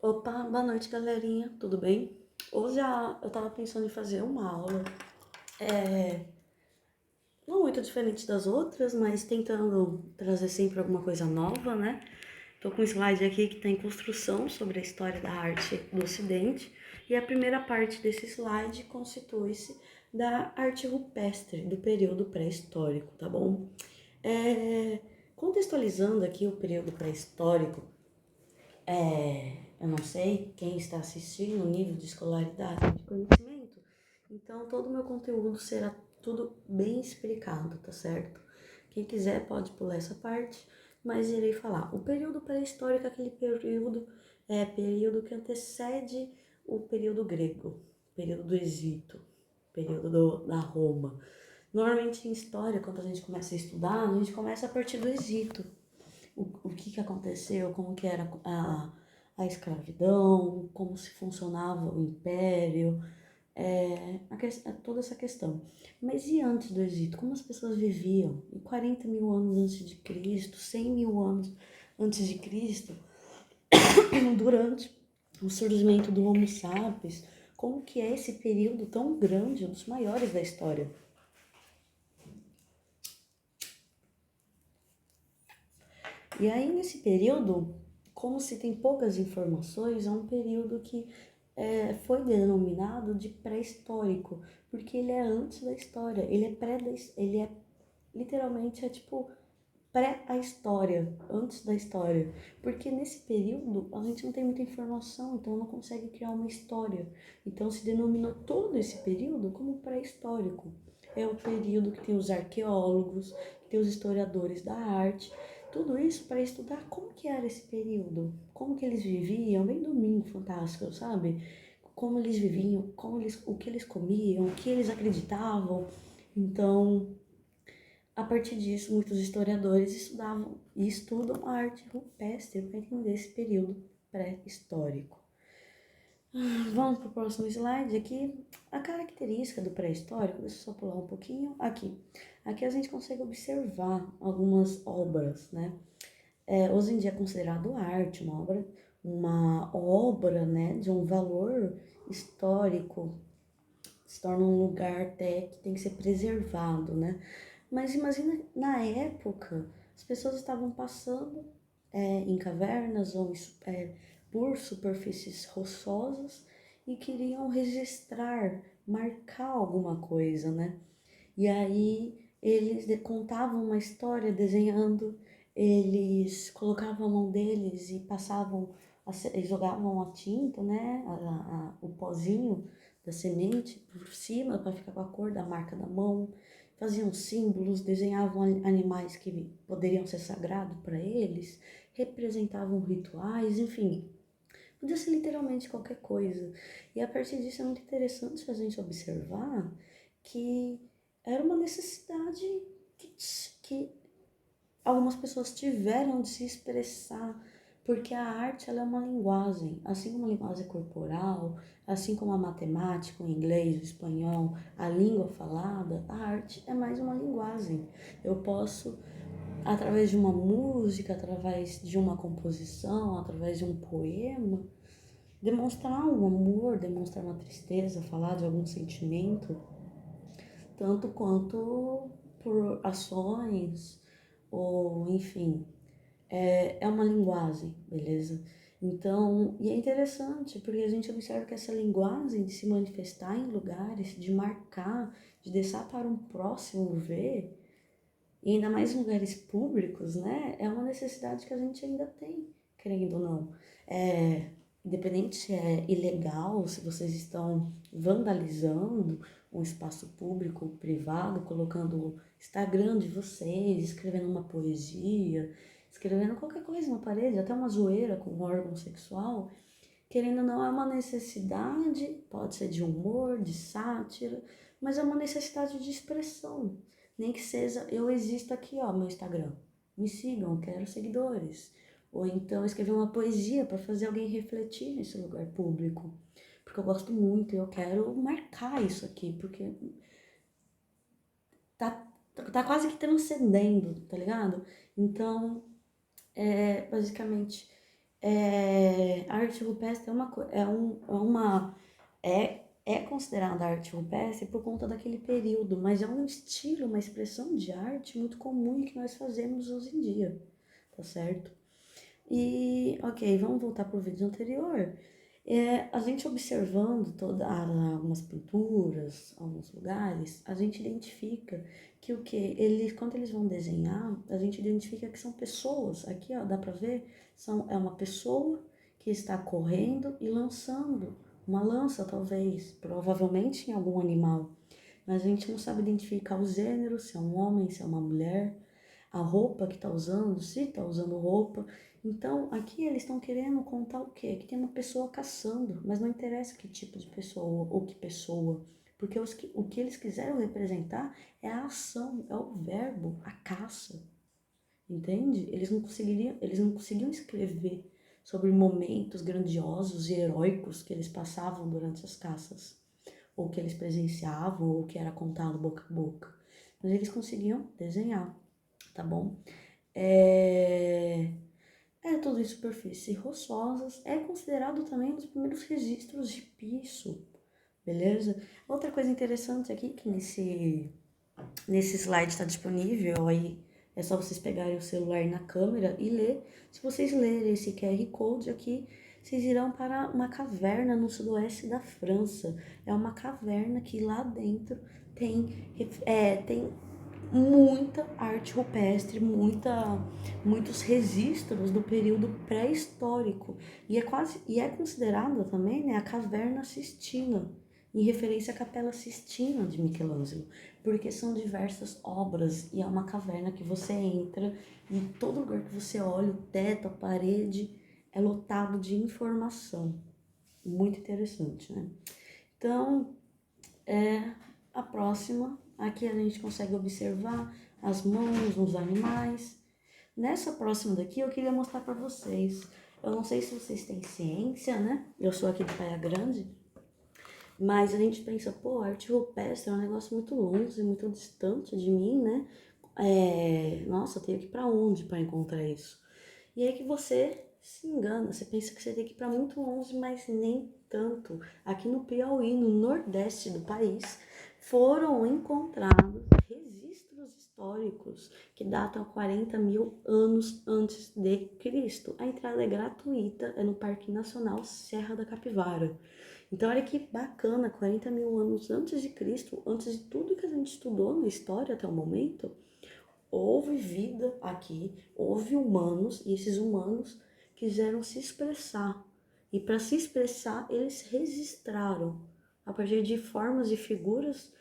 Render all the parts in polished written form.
Opa, boa noite, galerinha. Tudo bem? Hoje eu tava pensando em fazer uma aula, é, não muito diferente das outras, mas tentando trazer sempre alguma coisa nova, né? Tô com um slide aqui que tem construção sobre a história da arte do Ocidente, e a primeira parte desse slide constitui-se da arte rupestre do período pré-histórico, tá bom? É, Contextualizando aqui o período pré-histórico, eu não sei quem está assistindo, o nível de escolaridade, de conhecimento. Então, todo o meu conteúdo será tudo bem explicado, tá certo? Quem quiser pode pular essa parte, mas irei falar. O período pré-histórico é aquele período que antecede o período grego, período do Egito, da Roma. Normalmente em história, quando a gente começa a estudar, a gente começa a partir do Egito, o que aconteceu, como que era a escravidão, como se funcionava o império, toda essa questão. Mas e antes do Egito? Como as pessoas viviam? Em 40 mil anos antes de Cristo, 100 mil anos antes de Cristo, durante o surgimento do Homo sapiens, como que é esse período tão grande, um dos maiores da história? E aí, nesse período, como se tem poucas informações, é um período que foi denominado de pré-histórico, porque ele é antes da história, ele é literalmente tipo pré a história, antes da história, porque nesse período a gente não tem muita informação, então não consegue criar uma história. Então se denominou todo esse período como pré-histórico. É o período que tem os arqueólogos, que tem os historiadores da arte, tudo isso para estudar como que era esse período, como que eles viviam, bem domingo fantástico, sabe? Como eles viviam, o que eles comiam, o que eles acreditavam. Então, a partir disso, muitos historiadores estudavam e estudam a arte rupestre para entender esse período pré-histórico. Vamos para o próximo slide aqui. A característica do pré-histórico, deixa eu só pular um pouquinho. Aqui a gente consegue observar algumas obras, né? Hoje em dia é considerado arte, uma obra, né, de um valor histórico, se torna um lugar até que tem que ser preservado, né? Mas imagina, na época, as pessoas estavam passando em cavernas ou por superfícies rochosas e queriam registrar, marcar alguma coisa, né? E aí eles contavam uma história desenhando, eles colocavam a mão deles e e jogavam a tinta, né? O pozinho da semente por cima para ficar com a cor da marca da mão. Faziam símbolos, desenhavam animais que poderiam ser sagrados para eles, representavam rituais, enfim, podia ser literalmente qualquer coisa. E a partir disso é muito interessante a gente observar que era uma necessidade que, que algumas pessoas tiveram de se expressar, porque a arte ela é uma linguagem, assim como a linguagem corporal, assim como a matemática, o inglês, o espanhol, a língua falada, a arte é mais uma linguagem. Eu posso, através de uma música, através de uma composição, através de um poema, demonstrar um amor, demonstrar uma tristeza, falar de algum sentimento, tanto quanto por ações, ou enfim, é uma linguagem, beleza? Então, e é interessante, porque a gente observa que essa linguagem de se manifestar em lugares, de marcar, de deixar para um próximo ver, e ainda mais em lugares públicos, né? É uma necessidade que a gente ainda tem, querendo ou não. Independente se é ilegal, se vocês estão vandalizando um espaço público ou privado, colocando o Instagram de vocês, escrevendo uma poesia, escrevendo qualquer coisa na parede, até uma zoeira com um órgão sexual, querendo ou não, é uma necessidade, pode ser de humor, de sátira, mas é uma necessidade de expressão. Nem que seja, eu existo aqui, ó, meu Instagram. Me sigam, quero seguidores. Ou então escrever uma poesia para fazer alguém refletir nesse lugar público. Porque eu gosto muito e eu quero marcar isso aqui, porque tá quase que transcendendo, tá ligado? Então, basicamente, A arte rupestre é considerada arte rupestre por conta daquele período, mas é um estilo, uma expressão de arte muito comum e que nós fazemos hoje em dia, tá certo? E, ok, vamos voltar para o vídeo anterior. A gente observando algumas pinturas, alguns lugares, a gente identifica que quando eles vão desenhar, a gente identifica que são pessoas. Aqui, ó, dá para ver, é uma pessoa que está correndo e lançando uma lança, talvez, provavelmente em algum animal. Mas a gente não sabe identificar o gênero, se é um homem, se é uma mulher, a roupa que está usando, se está usando roupa. Então, aqui eles estão querendo contar o quê? Que tem uma pessoa caçando, mas não interessa que tipo de pessoa ou que pessoa, porque o que eles quiseram representar é a ação, é o verbo, a caça, entende? Eles não conseguiam escrever sobre momentos grandiosos e heróicos que eles passavam durante as caças, ou que eles presenciavam, ou que era contado boca a boca, mas eles conseguiam desenhar, tá bom? Tudo em superfícies rochosas. É considerado também um dos primeiros registros de piso, beleza? Outra coisa interessante aqui, que nesse slide está disponível, aí é só vocês pegarem o celular na câmera e ler. Se vocês lerem esse QR Code aqui, vocês irão para uma caverna no sudoeste da França. É uma caverna que lá dentro tem muita arte rupestre, muitos registros do período pré-histórico. E é considerada também, né, a Caverna Sistina, em referência à Capela Sistina de Michelangelo, porque são diversas obras e é uma caverna que você entra e todo lugar que você olha, o teto, a parede, é lotado de informação. Muito interessante, né? Então, a próxima, aqui a gente consegue observar as mãos nos animais. Nessa próxima daqui eu queria mostrar para vocês. Eu não sei se vocês têm ciência, né? Eu sou aqui de Praia Grande, mas a gente pensa, pô, arte rupestre é um negócio muito longe, muito distante de mim, né? Nossa, eu tenho que ir para onde para encontrar isso? E aí que você se engana, você pensa que você tem que ir para muito longe, mas nem tanto. Aqui no Piauí, no nordeste do país, foram encontrados registros históricos que datam 40 mil anos antes de Cristo. A entrada é gratuita, é no Parque Nacional Serra da Capivara. Então, olha que bacana, 40 mil anos antes de Cristo, antes de tudo que a gente estudou na história até o momento, houve vida aqui, houve humanos, e esses humanos quiseram se expressar. E para se expressar, eles registraram a partir de formas e figuras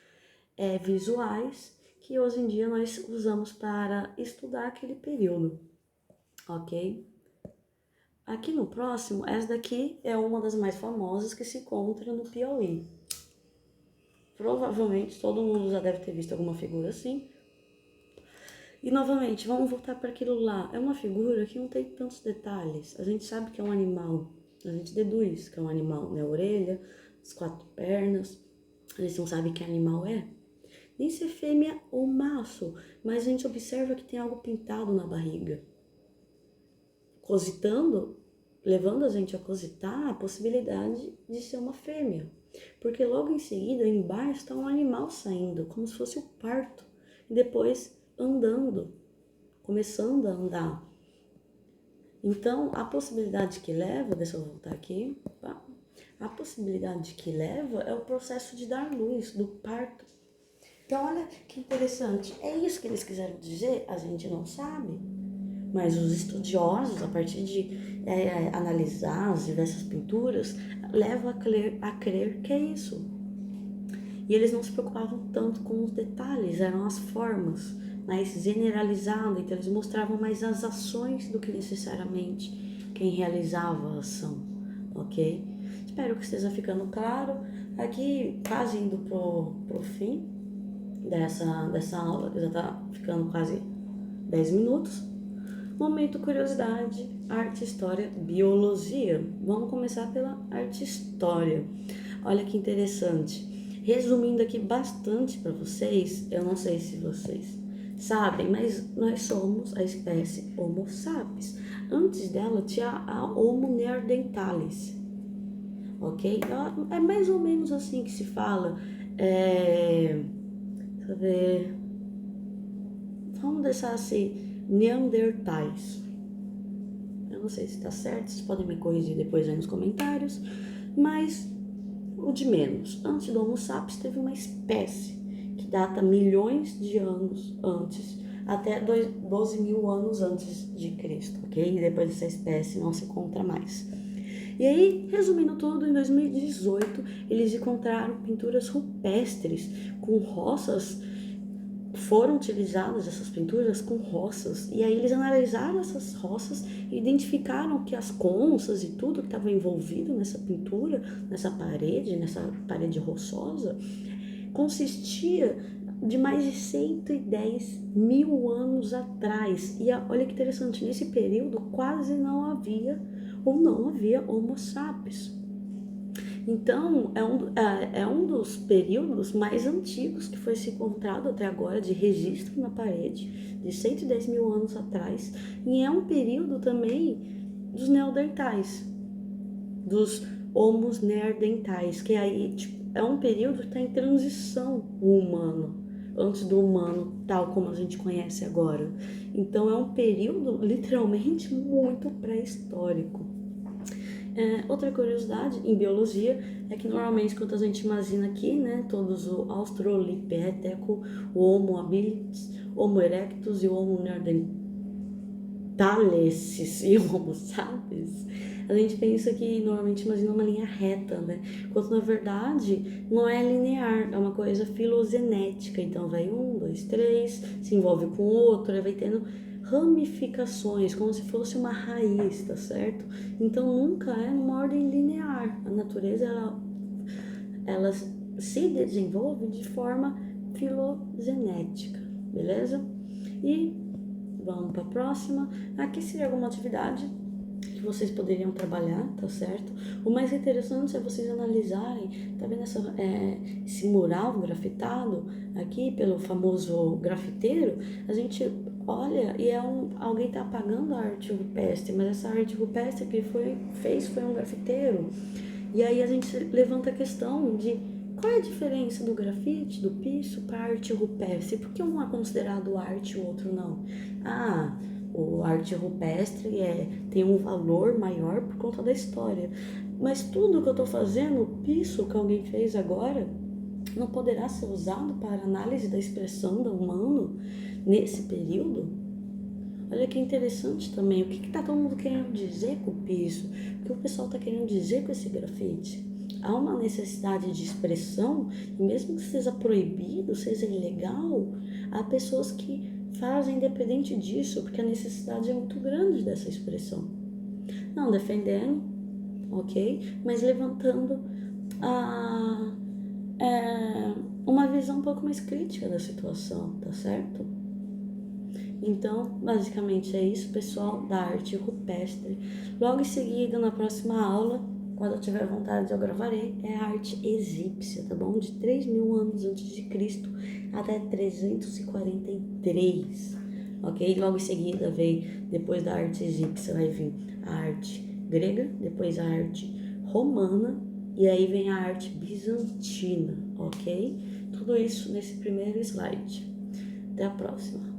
visuais que hoje em dia nós usamos para estudar aquele período, ok? Aqui no próximo, essa daqui é uma das mais famosas que se encontra no Piauí. Provavelmente todo mundo já deve ter visto alguma figura assim. E novamente, vamos voltar para aquilo lá. É uma figura que não tem tantos detalhes. A gente sabe que é um animal, a gente deduz que é um animal, né? A orelha, as 4 pernas. A gente não sabe que animal é. Nem se é fêmea ou macho, mas a gente observa que tem algo pintado na barriga. Cogitando, levando a gente a cogitar a possibilidade de ser uma fêmea. Porque logo em seguida, embaixo, está um animal saindo, como se fosse o parto. E depois andando, começando a andar. Então, a possibilidade que leva, deixa eu voltar aqui, a possibilidade que leva é o processo de dar luz, do parto. Então, olha que interessante, é isso que eles quiseram dizer? A gente não sabe, mas os estudiosos, a partir de analisar as diversas pinturas, levam a crer que é isso. E eles não se preocupavam tanto com os detalhes, eram as formas, mais generalizado, então eles mostravam mais as ações do que necessariamente quem realizava a ação, ok? Espero que esteja ficando claro. Aqui, quase indo pro fim dessa aula, que já tá ficando quase 10 minutos. Momento curiosidade, arte, história, biologia. Vamos começar pela arte história. Olha que interessante. Resumindo aqui bastante para vocês, eu não sei se vocês sabem, mas nós somos a espécie Homo sapiens. Antes dela tinha a Homo neanderthalis, ok? É mais ou menos assim que se fala. Deixa eu ver. Vamos deixar assim, Neandertais. Eu não sei se tá certo, vocês podem me corrigir depois aí nos comentários, mas o de menos. Antes do Homo sapiens teve uma espécie que data milhões de anos antes, até 12 mil anos antes de Cristo, ok? E depois dessa espécie não se encontra mais. E aí, resumindo tudo, em 2018 eles encontraram pinturas rupestres com roças. Foram utilizadas essas pinturas com roças, e aí eles analisaram essas roças e identificaram que as conchas e tudo que estava envolvido nessa pintura, nessa parede rochosa, consistia de mais de 110 mil anos atrás. E olha que interessante, nesse período quase não havia Homo sapiens. Então, é um dos períodos mais antigos que foi se encontrado até agora de registro na parede, de 110 mil anos atrás, e é um período também dos neandertais, dos homos neandertais, que aí é um período que está em transição o humano, antes do humano tal como a gente conhece agora. Então, é um período literalmente muito pré-histórico. Outra curiosidade em biologia é que normalmente quando a gente imagina aqui, né, todos o Australopithecus, o Homo habilis, Homo erectus e o Homo neanderthalensis e o Homo sapiens, a gente pensa que normalmente imagina uma linha reta, né? Quando na verdade não é linear, é uma coisa filogenética. Então vai 1, 2, 3, se envolve com o outro, aí vai tendo ramificações, como se fosse uma raiz, tá certo? Então nunca é numa ordem linear. A natureza, ela se desenvolve de forma filogenética, beleza? E vamos para a próxima. Aqui seria alguma atividade que vocês poderiam trabalhar, tá certo? O mais interessante é vocês analisarem, tá vendo esse mural grafitado aqui pelo famoso grafiteiro? A gente olha e alguém tá apagando a arte rupestre, mas essa arte rupestre que fez foi um grafiteiro. E aí a gente levanta a questão de qual é a diferença do grafite, do piso para a arte rupestre? Por que um é considerado arte e o outro não? O arte rupestre tem um valor maior por conta da história. Mas tudo que eu estou fazendo, o piso que alguém fez agora, não poderá ser usado para análise da expressão do humano nesse período? Olha que interessante também, o que está todo mundo querendo dizer com o piso? O que o pessoal está querendo dizer com esse grafite? Há uma necessidade de expressão, e mesmo que seja proibido, seja ilegal, há pessoas que fazem independente disso, porque a necessidade é muito grande dessa expressão. Não defendendo, ok? Mas levantando uma visão um pouco mais crítica da situação, tá certo? Então, basicamente é isso, pessoal, da arte rupestre. Logo em seguida, na próxima aula, quando eu tiver vontade eu gravarei, é a arte egípcia, tá bom? De 3 mil anos antes de Cristo até 343, ok? Logo em seguida depois da arte egípcia, vai vir a arte grega, depois a arte romana, e aí vem a arte bizantina, ok? Tudo isso nesse primeiro slide. Até a próxima.